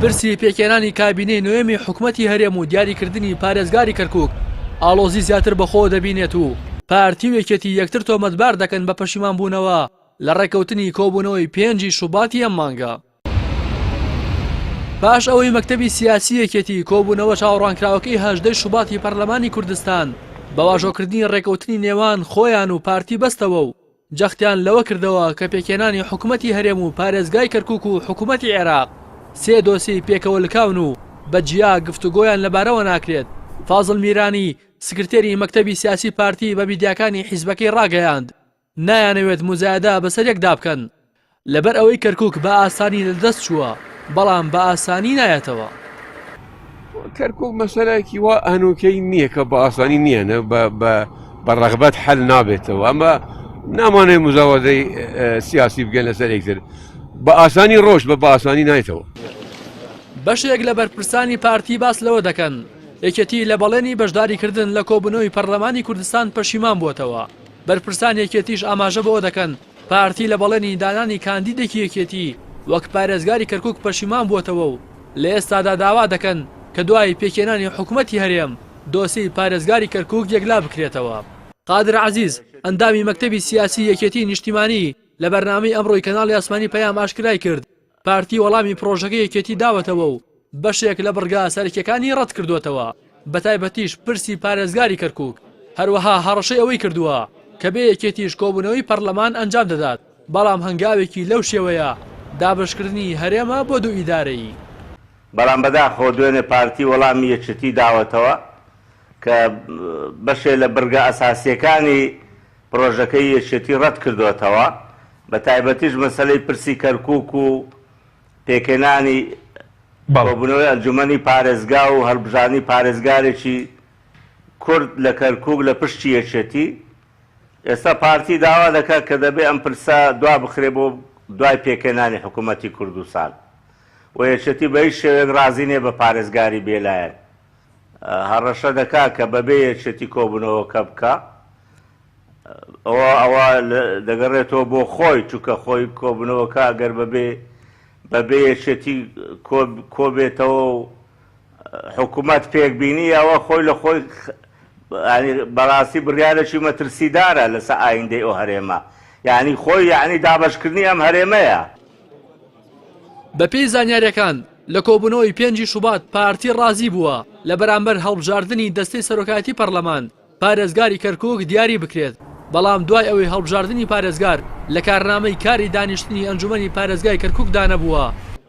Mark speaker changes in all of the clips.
Speaker 1: پرسی پێکێنانی کابینەی نوێمی حکوومەتی هەرێم و دیاریکردنی پارێزگاری کەرکووک ئاڵۆزی زیاتر بەخۆ دەبینێت و پارتی و یەکێتی یەکتر تۆمەتبار دەکەن بە پەشیمان بوونەوە لە ڕێکەوتنی کۆبوونەوەی 5 شوباتی ئەم مانگە. پاش ئەوەی مەکتەبی سیاسی یەکێتی کۆبوونەوە چاوەڕوانکراوەکەی 18 شوباتی پەرلەمانی کوردستان بە واژۆکردنی ڕێکەوتنی نێوان خۆیان و پارتی بەستەوە و جەختیان لەوە کردەوە کە پێکێنانی حکوومەتی هەرێم و پارێزگای کەرکووک و حکوومەتی عێراق سێ دۆسی پێکەوە لکاون و بەجیا گفتوگۆیان لەبارەوە ناکرێت. فازڵ میرانی سکرتێری مەکتەبی سیاسی پارتی بە میدیاکانی حیزبەکەی ڕاگەیاند نایانەوێت مزایدا بەسەر یەکدا بکەن لەبەر ئەوەی کەرکووک بە ئاسانی لەدەست چووە بەڵام بە ئاسانی نایەتەوە.
Speaker 2: کەرکووک مەسەلەیەکی وا هەنووکەی نییە کە بە ئاسانی نییە بە ڕەغبەت حەل نابێتەوە، ئەمە نامانێ مزاوەدەی سیاسی بگەن لەسەر یەکتر بە ئاسانی ڕۆژ بە ئاسانی نایێتەوە.
Speaker 1: بەشێک لە بەرپرسانی پارتی باس لەوە دەکەن یەکێتی لە بەڵێنی بەشداریکردن لە کۆبوونەوەی پەرلەمانی کوردستان پەشیمان بووەتەوە. بەرپرسان یەکێتیش ئاماژە بەوە دەکەن پارتی لە بەڵێنی دانانی کاندیدێکی یەکێتی وەک پارێزگاری کەرکووک پەشیمان بووەتەوە و لە ئێستادا داوا دەکەن کە دوای پێکێنانی حکوومەتی هەرێم دۆسی پارێزگاری کەرکووک یەکلا بکرێتەوە. قادر عەزیز ئەندامی مەکتەبی سیاسی یەکێتی نیشتیمانی لە بەرنامەی ئەمڕۆی کەناڵی ئاسمانی پەیام ئاشکرای کرد پارتی وەڵامی پرۆژەکەی یەکێتی داوەتەوە و بەشێک لە بڕگا سەرکیەکانی ڕەت کردوێتەوە بە تایبەتیش پرسی پارێزگاری کەرکووک. هەروەها هەڕەشەی ئەوەی کردووە کە بێ یەکێتیش کۆبوونەوەی پەرلەمان ئەنجام دەدات بەڵام هەنگاوێکی لەو شێوەیە دابشکردنی هەرێمە بۆ دوو ئیدارەیی.
Speaker 3: بەڵام بەداخۆ دوێنێ پارتی وەڵامی یەکێتی داوەتەوە کە بەشێ لە بڕگە ئەساسیەکانی پرۆژەکەی یەکێتی ڕەت کردوێتەوە بە تایبەتیش مەسەلەی پرسی کەرکووک و پێکێنانی کۆبوونەوەی ئەنجومەنی پارێزگا و هەڵبژاردننی پارێزگارێکی کورد لە کەرکووک لە پشتی یەکێتی. ئێستا پارتی داوا دەکات کە دەبێت ئەم پرسە دوا بخرێ بۆ دوای پێکێنانی حکوومەتی کوردستان و یەکێتی بە هیچ شێوەیەک ڕازی نییە بە پارێزگاری بێلایەن. هەڕەشە دەکات کە بەبێ یەکێتی کۆبوونەوەکە بکە ئەوە دەگەڕێتەوە بۆ خۆی چونکە خۆی کۆبوونەوەکە ئەگەر بەبێ یەکێتی کۆبێتەوە و حکوومەت پێکبینی ئەوە خۆی لە خۆی بەڕاستی بڕیارێکی مەترسیدارە لەسەر ئایندەی ئەو هەرێمە، یعنی خۆی یعنی دابەشکردنی ئەم هەرێمەیە.
Speaker 1: بەپێی زانیاریەکان لە کۆبوونەوەی 5 شوبات پارتی ڕازی بووە لە بەرامبەر هەڵبژاردننی دەستەی سەرۆکایەتی پەرلەمان پارێزگاری کەرکووک دیاری بکرێت، بەڵام دوای ئەوەی هەڵبژاردننی پارێزگار لە کارنامەی کاری دانیشتنی ئەنجومەنی پارێزگای کەرکووکدا نەبووە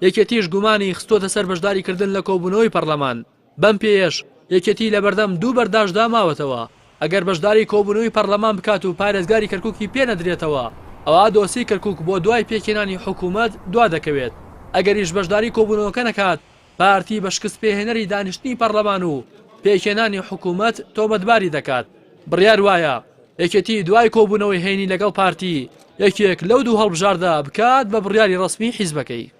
Speaker 1: یەکێتیش گومانی خستۆتە سەر بەشداریکردن لە کۆبوونەوەی پەرلەمان. بەم پێیەش یەکێتی لە بەردەم دوو بەرداشدا ماوەتەوە ئەگەر بەشداری کۆبوونەوەی پەرلەمان بکات و پارێزگاری کەرکووکی پێنەدرێتەوە ئەوە دۆسی کەرکووک بۆ دوای پێکێنانی حکوومەت دوا دەکەوێت. ئەگەریش بەشداری کۆبوونەوەکە نەکات پارتی بە شکست پێهێنەری دانیشتنی پەرلەمان و پێکێنانی حکوومەت تۆمەتباری دەکات. بڕیار وایە یەکێتی دوای کۆبوونەوەی هێنی لەگەڵ پارتی یەکێک لەو دوو هەڵبژاردە بکات بە بڕیاری ڕسمی حیزبەکەی.